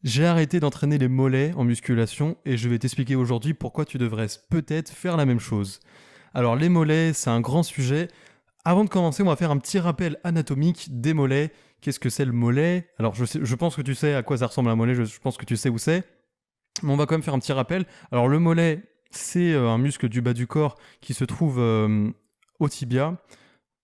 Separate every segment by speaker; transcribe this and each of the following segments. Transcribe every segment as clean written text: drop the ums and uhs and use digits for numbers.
Speaker 1: J'ai arrêté d'entraîner les mollets en musculation et je vais t'expliquer aujourd'hui pourquoi tu devrais peut-être faire la même chose. Alors les mollets, c'est un grand sujet. Avant de commencer, on va faire un petit rappel anatomique des mollets. Qu'est-ce que c'est le mollet? Alors je pense que tu sais à quoi ça ressemble un mollet, je pense que tu sais où c'est. Mais on va quand même faire un petit rappel. Alors le mollet, c'est un muscle du bas du corps qui se trouve au tibia.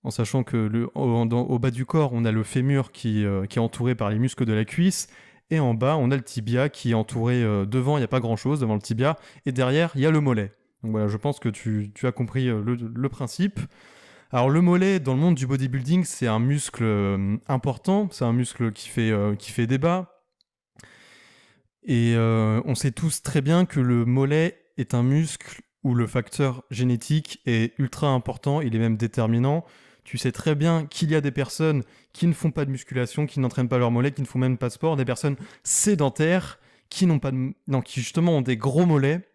Speaker 1: En sachant que au bas du corps, on a le fémur qui est entouré par les muscles de la cuisse. Et en bas, on a le tibia qui est entouré devant, il n'y a pas grand-chose devant le tibia. Et derrière, il y a le mollet. Donc voilà, je pense que tu as compris le principe. Alors le mollet, dans le monde du bodybuilding, c'est un muscle important. C'est un muscle qui fait débat. Et on sait tous très bien que le mollet est un muscle où le facteur génétique est ultra important, il est même déterminant. Tu sais très bien qu'il y a des personnes qui ne font pas de musculation, qui n'entraînent pas leur mollet, qui ne font même pas de sport, des personnes sédentaires qui n'ont pas de, non, qui justement ont des gros mollets,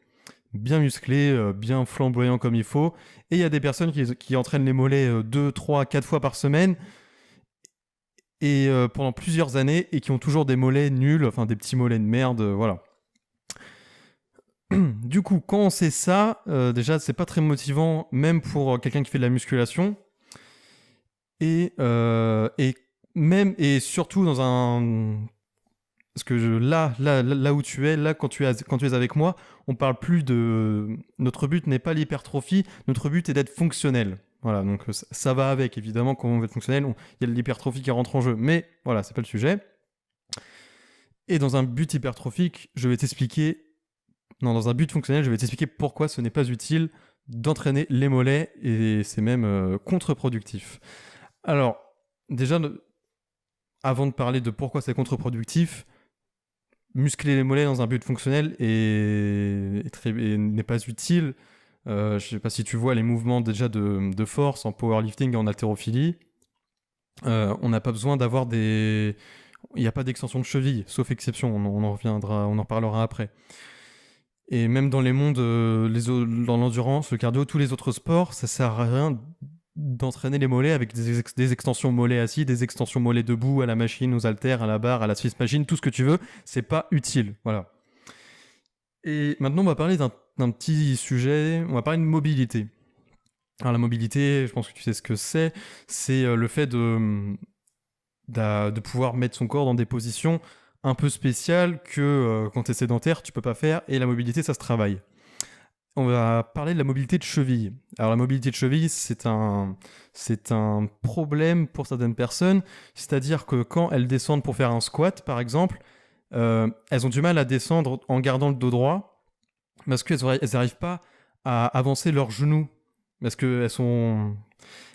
Speaker 1: bien musclés, bien flamboyants comme il faut. Et il y a des personnes qui entraînent les mollets 2, 3, 4 fois par semaine et pendant plusieurs années et qui ont toujours des mollets nuls, enfin des petits mollets de merde, voilà. Du coup, quand on sait ça, déjà c'est pas très motivant, même pour quelqu'un qui fait de la musculation. Et même et surtout dans un parce que là où tu es, là quand tu es avec moi, on parle plus de notre but n'est pas l'hypertrophie, notre but est d'être fonctionnel. Voilà, donc ça va avec évidemment quand on veut être fonctionnel, il y a l'hypertrophie qui rentre en jeu, mais voilà, c'est pas le sujet. Et dans un but hypertrophique, je vais t'expliquer non, dans un but fonctionnel, je vais t'expliquer pourquoi ce n'est pas utile d'entraîner les mollets et c'est même contre-productif. Alors, déjà, avant de parler de pourquoi c'est contre-productif, muscler les mollets dans un but fonctionnel n'est pas utile. Je ne sais pas si tu vois les mouvements déjà de force en powerlifting et en haltérophilie. On n'a pas besoin d'avoir des... Il n'y a pas d'extension de cheville, sauf exception, on en reviendra, on en reparlera après. Et même dans les mondes, dans l'endurance, le cardio, tous les autres sports, ça sert à rien d'entraîner les mollets avec des extensions mollets assis, des extensions mollets debout, à la machine, aux haltères, à la barre, à la Swiss machine, tout ce que tu veux, c'est pas utile. Voilà. Et maintenant, on va parler d'un petit sujet, on va parler de mobilité. Alors la mobilité, je pense que tu sais ce que c'est le fait de pouvoir mettre son corps dans des positions un peu spéciales que quand tu es sédentaire, tu peux pas faire, et la mobilité, ça se travaille. On va parler de la mobilité de cheville. Alors la mobilité de cheville, c'est un problème pour certaines personnes, c'est-à-dire que quand elles descendent pour faire un squat, par exemple, elles ont du mal à descendre en gardant le dos droit, parce qu'elles n'arrivent pas à avancer leurs genoux, parce qu'elles sont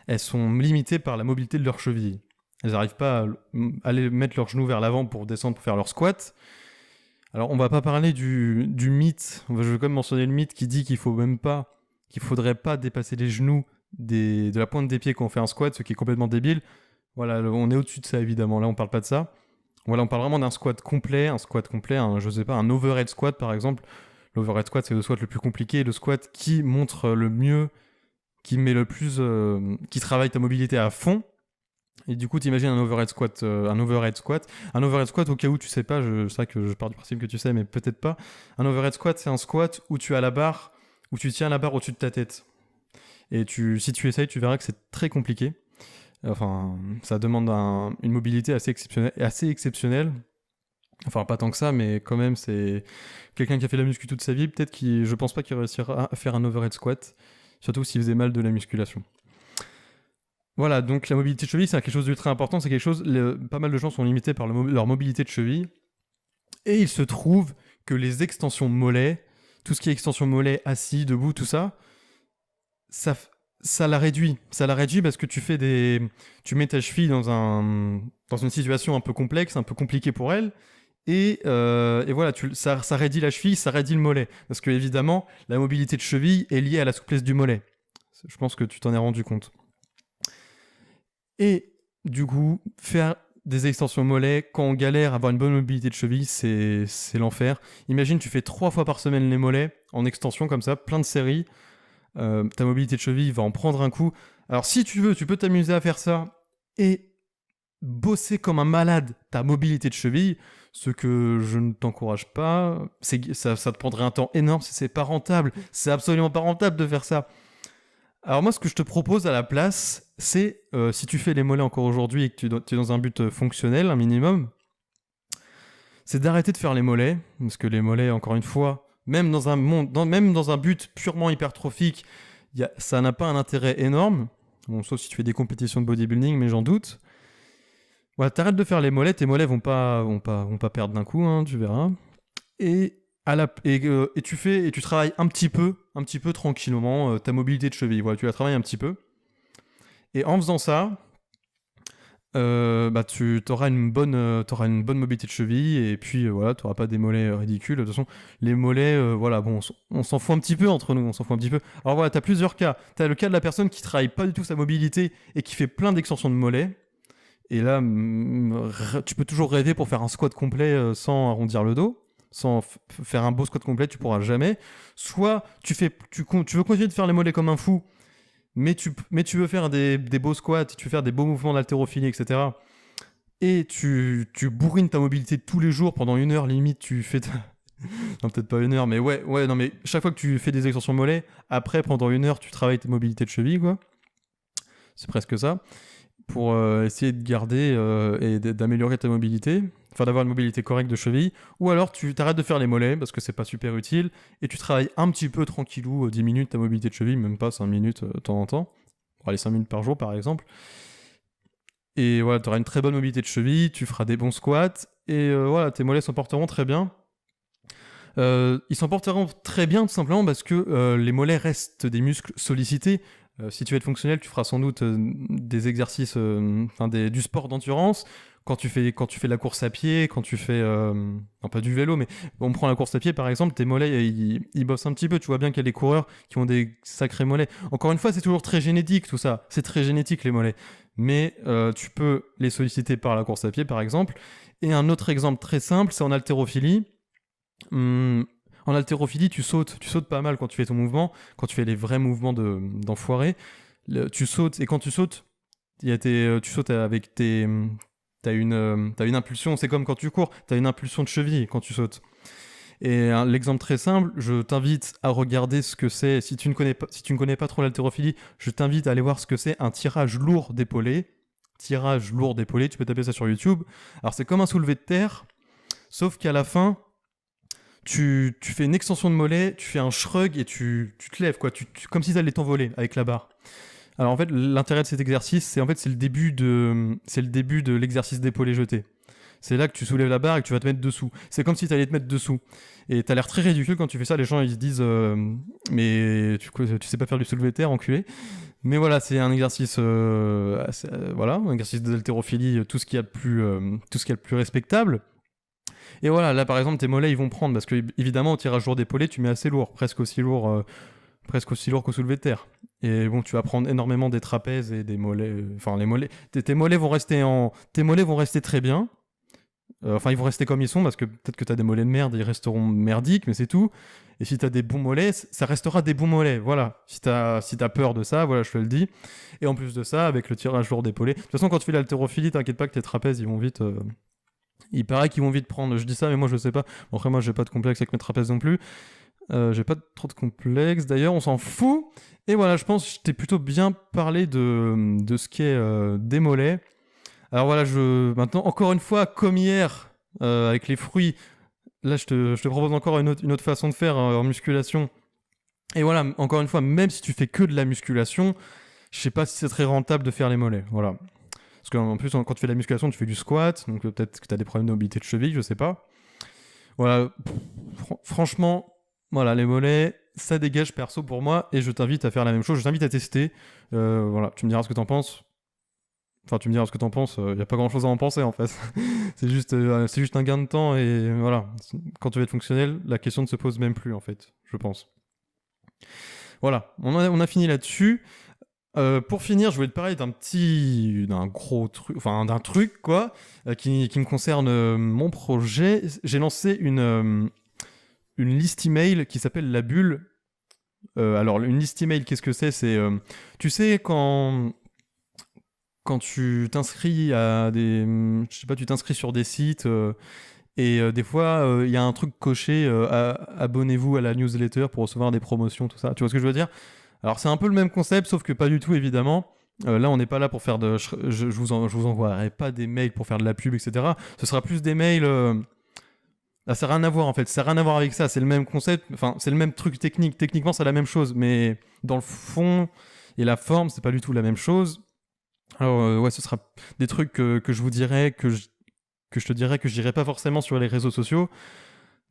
Speaker 1: limitées par la mobilité de leurs chevilles. Elles n'arrivent pas à aller mettre leurs genoux vers l'avant pour descendre pour faire leur squat. Alors, on va pas parler du mythe. Je veux quand même mentionner le mythe qui dit qu'il faudrait pas dépasser les genoux de la pointe des pieds quand on fait un squat, ce qui est complètement débile. Voilà, on est au-dessus de ça évidemment. Là, on parle pas de ça. Voilà, on parle vraiment d'un squat complet, je sais pas, un overhead squat par exemple. L'overhead squat, c'est le squat le plus compliqué, le squat qui montre le mieux, qui met le plus, qui travaille ta mobilité à fond. Et du coup, t'imagines un overhead squat, un overhead squat. Un overhead squat, au cas où tu sais pas, c'est vrai que je pars du principe que tu sais, mais peut-être pas. Un overhead squat, c'est un squat où tu as la barre, où tu tiens la barre au-dessus de ta tête. Et si tu essayes, tu verras que c'est très compliqué. Enfin, ça demande une mobilité assez exceptionnelle. Enfin, pas tant que ça, mais quand même, c'est quelqu'un qui a fait de la muscu toute sa vie, peut-être je pense pas qu'il réussira à faire un overhead squat, surtout s'il faisait mal de la musculation. Voilà, donc la mobilité de cheville, c'est quelque chose d'ultra important. C'est quelque chose, pas mal de gens sont limités par leur mobilité de cheville. Et il se trouve que les extensions mollets, tout ce qui est extension mollet, assis, debout, tout ça, ça la réduit. Ça la réduit parce que tu mets ta cheville dans une situation un peu complexe, un peu compliquée pour elle. Et voilà, ça réduit la cheville, ça réduit le mollet. Parce que évidemment, la mobilité de cheville est liée à la souplesse du mollet. Je pense que tu t'en es rendu compte. Et du coup, faire des extensions mollets, quand on galère à avoir une bonne mobilité de cheville, c'est l'enfer. Imagine, tu fais 3 fois par semaine les mollets en extension comme ça, plein de séries. Ta mobilité de cheville va en prendre un coup. Alors si tu veux, tu peux t'amuser à faire ça et bosser comme un malade ta mobilité de cheville, Ce que je ne t'encourage pas, ça te prendrait un temps énorme, c'est pas rentable. C'est absolument pas rentable de faire ça. Alors moi, ce que je te propose à la place, c'est, si tu fais les mollets encore aujourd'hui et que tu es dans un but fonctionnel, un minimum, c'est d'arrêter de faire les mollets, parce que les mollets, encore une fois, même dans même dans un but purement hypertrophique, ça n'a pas un intérêt énorme. Bon, sauf si tu fais des compétitions de bodybuilding, mais j'en doute. Voilà, t'arrêtes de faire les mollets, tes mollets vont pas perdre d'un coup, hein, tu verras. Et tu travailles un petit peu tranquillement ta mobilité de cheville. Voilà, tu la travailles un petit peu. Et en faisant ça, tu auras t'auras une bonne mobilité de cheville et puis voilà, tu n'auras pas des mollets ridicules. De toute façon, les mollets, voilà, bon, on s'en fout un petit peu entre nous, on s'en fout un petit peu. Alors voilà, tu as plusieurs cas. Tu as le cas de la personne qui travaille pas du tout sa mobilité et qui fait plein d'extensions de mollets. Et là, tu peux toujours rêver pour faire un squat complet sans arrondir le dos. Sans faire un beau squat complet, tu pourras jamais. Soit tu veux continuer de faire les mollets comme un fou, mais tu veux faire des beaux squats, tu veux faire des beaux mouvements d'haltérophilie, etc. Et tu bourrines ta mobilité tous les jours pendant 1 heure, limite, tu fais non, peut-être pas 1 heure, mais ouais, non, mais chaque fois que tu fais des extensions mollets, après, pendant 1 heure, tu travailles ta mobilité de cheville, quoi. C'est presque ça. Pour essayer de garder et d'améliorer ta mobilité, enfin d'avoir une mobilité correcte de cheville, ou alors tu t'arrêtes de faire les mollets parce que c'est pas super utile, et tu travailles un petit peu tranquillou, 10 minutes ta mobilité de cheville, même pas 5 minutes de temps en temps, pour aller 5 minutes par jour par exemple, et voilà, tu auras une très bonne mobilité de cheville, tu feras des bons squats, et voilà, tes mollets s'en porteront très bien. Ils s'en porteront très bien tout simplement parce que les mollets restent des muscles sollicités. Si tu veux être fonctionnel, tu feras sans doute des exercices, du sport d'endurance. Quand tu fais de la course à pied, quand tu fais, non pas du vélo, mais on prend la course à pied par exemple, tes mollets ils bossent un petit peu. Tu vois bien qu'il y a des coureurs qui ont des sacrés mollets. Encore une fois, c'est toujours très génétique tout ça. C'est très génétique les mollets. Mais tu peux les solliciter par la course à pied par exemple. Et un autre exemple très simple, c'est en haltérophilie. En haltérophilie, tu sautes pas mal quand tu fais ton mouvement, quand tu fais les vrais mouvements d'enfoiré. Tu sautes, et quand tu sautes, tu sautes avec t'as une impulsion, c'est comme quand tu cours, t'as une impulsion de cheville quand tu sautes. Et l'exemple très simple, je t'invite à regarder ce que c'est, si tu ne connais pas trop l'haltérophilie, je t'invite à aller voir ce que c'est un tirage lourd d'épaulé. Tirage lourd d'épaulé, tu peux taper ça sur YouTube. Alors c'est comme un soulevé de terre, sauf qu'à la fin, tu fais une extension de mollet, tu fais un shrug et tu te lèves, quoi. Comme si tu allais t'envoler avec la barre. Alors en fait, l'intérêt de cet exercice, c'est le début de l'exercice d'épaulé jeté. C'est là que tu soulèves la barre et que tu vas te mettre dessous. C'est comme si tu allais te mettre dessous. Et tu as l'air très ridicule quand tu fais ça. Les gens ils se disent mais tu sais pas faire du soulevé de terre, enculé. Mais voilà, c'est un exercice voilà, un exercice d'haltérophilie, tout ce qu'il y a de plus respectable. Et voilà, là par exemple, tes mollets ils vont prendre parce que évidemment au tirage lourd d'épaulé, tu mets assez lourd, presque aussi lourd qu'au soulevé de terre. Et bon, tu vas prendre énormément des trapèzes et des mollets. Enfin, les mollets, tes mollets vont rester très bien. Enfin, ils vont rester comme ils sont parce que peut-être que tu as des mollets de merde, ils resteront merdiques, mais c'est tout. Et si tu as des bons mollets, ça restera des bons mollets. Voilà. Si t'as peur de ça, voilà, je te le dis. Et en plus de ça, avec le tirage lourd d'épaulé. De toute façon, quand tu fais l'haltérophilie, t'inquiète pas que tes trapèzes, ils vont vite. Il paraît qu'ils vont vite prendre. Je dis ça, mais moi je sais pas. Bon, après, moi j'ai pas de complexe avec mes trapèzes non plus. J'ai pas trop de complexe. D'ailleurs, on s'en fout. Et voilà, je pense que je t'ai plutôt bien parlé de ce qu'est des mollets. Alors voilà, maintenant, encore une fois, comme hier, avec les fruits, là je te propose encore une autre façon de faire en musculation. Et voilà, encore une fois, même si tu fais que de la musculation, je sais pas si c'est très rentable de faire les mollets. Voilà. Parce qu'en plus, quand tu fais de la musculation, tu fais du squat, donc peut-être que tu as des problèmes de mobilité de cheville, je sais pas. Voilà, franchement, voilà, les mollets, ça dégage perso pour moi, et je t'invite à faire la même chose, je t'invite à tester. Voilà, tu me diras ce que t'en penses. Enfin, tu me diras ce que t'en penses, y a pas grand chose à en penser en fait. c'est juste un gain de temps, et voilà. Quand tu vas être fonctionnel, la question ne se pose même plus en fait, je pense. Voilà, on a fini là-dessus. Pour finir, je voulais te parler d'un gros truc, enfin d'un truc quoi, qui me concerne mon projet. J'ai lancé une liste email qui s'appelle La Bulle. Alors une liste email, qu'est-ce que c'est? Tu sais quand tu t'inscris à tu t'inscris sur des sites Et des fois, il y a un truc coché, abonnez-vous à la newsletter pour recevoir des promotions, tout ça. Tu vois ce que je veux dire? Alors c'est un peu le même concept, sauf que pas du tout, évidemment. Là, on n'est pas là pour faire de... je vous envoierai pas des mails pour faire de la pub, etc. Ce sera plus des mails... Là, ça n'a rien à voir, en fait. Ça n'a rien à voir avec ça. C'est le même concept. Enfin, c'est le même truc technique. Techniquement, c'est la même chose. Mais dans le fond et la forme, c'est pas du tout la même chose. Alors, ouais, ce sera des trucs que je vous dirai, que je te dirais que je dirais pas forcément sur les réseaux sociaux,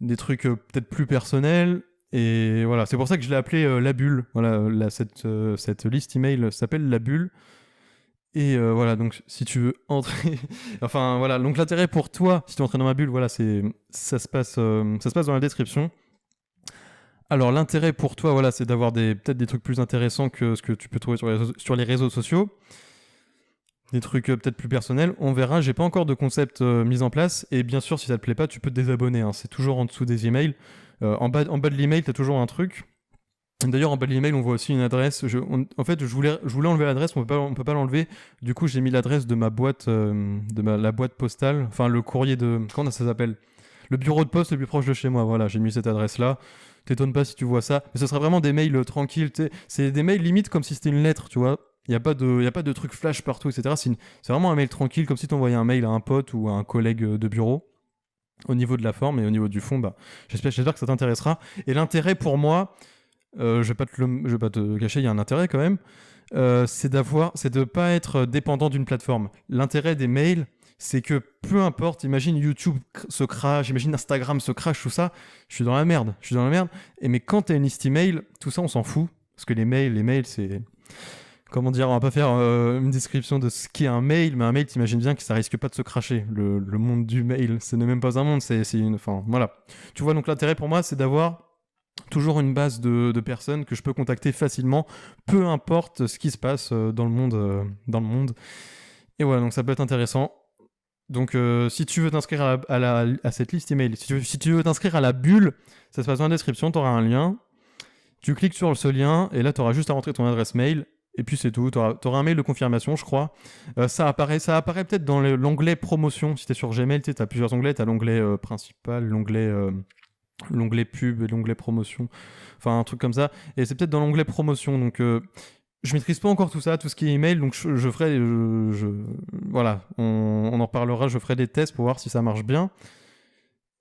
Speaker 1: des trucs peut-être plus personnels. Et voilà, c'est pour ça que je l'ai appelé la bulle. Voilà, cette liste email s'appelle la bulle. Et voilà, donc si tu veux entrer, enfin voilà, donc l'intérêt pour toi, si tu entres dans ma bulle, voilà, ça se passe dans la description. Alors l'intérêt pour toi, voilà, c'est d'avoir peut-être des trucs plus intéressants que ce que tu peux trouver sur les réseaux sociaux. Des trucs peut-être plus personnels. On verra, j'ai pas encore de concept mis en place. Et bien sûr, si ça te plaît pas, tu peux te désabonner, hein. C'est toujours en dessous des emails. En bas de l'email, tu as toujours un truc. D'ailleurs, en bas de l'email, on voit aussi une adresse. En fait, je voulais enlever l'adresse, on peut pas l'enlever. Du coup, j'ai mis l'adresse de ma boîte, la boîte postale. Enfin, le courrier de... Comment ça s'appelle? Le bureau de poste le plus proche de chez moi. Voilà, j'ai mis cette adresse-là. T'étonnes pas si tu vois ça. Mais ce sera vraiment des mails tranquilles. C'est des mails limite comme si c'était une lettre, tu vois. Il y a pas de trucs flash partout, etc. C'est vraiment un mail tranquille, comme si t'envoyais un mail à un pote ou à un collègue de bureau. Au niveau de la forme et au niveau du fond, bah, j'espère que ça t'intéressera. Et l'intérêt pour moi, je vais pas te cacher, il y a un intérêt quand même, c'est de pas être dépendant d'une plateforme. L'intérêt des mails, c'est que peu importe, imagine YouTube se crash, imagine Instagram se crash, tout ça, je suis dans la merde. Mais quand t'as une liste email, tout ça on s'en fout, parce que les mails c'est... Comment dire, on va pas faire une description de ce qu'est un mail, mais un mail, t'imagines bien que ça risque pas de se cracher. Le monde du mail, ce n'est même pas un monde, c'est une... Enfin, voilà. Tu vois, donc l'intérêt pour moi, c'est d'avoir toujours une base de personnes que je peux contacter facilement, peu importe ce qui se passe dans le monde. Et voilà, donc ça peut être intéressant. Donc si tu veux t'inscrire à cette liste email, si tu veux t'inscrire à la bulle, ça se passe dans la description, tu auras un lien. Tu cliques sur ce lien et là tu auras juste à rentrer ton adresse mail. Et puis c'est tout, tu auras un mail de confirmation, je crois. Ça apparaît peut-être dans l'onglet promotion. Si tu es sur Gmail, tu as plusieurs onglets. Tu as l'onglet principal, l'onglet pub et l'onglet promotion, enfin un truc comme ça, et c'est peut-être dans l'onglet promotion, donc je maîtrise pas encore tout ça, tout ce qui est email, donc je ferai, voilà, on en reparlera, je ferai des tests pour voir si ça marche bien,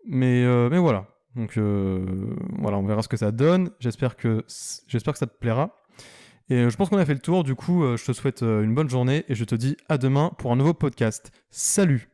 Speaker 1: mais voilà, donc voilà, on verra ce que ça donne, j'espère que ça te plaira, et je pense qu'on a fait le tour, du coup je te souhaite une bonne journée, et je te dis à demain pour un nouveau podcast. Salut!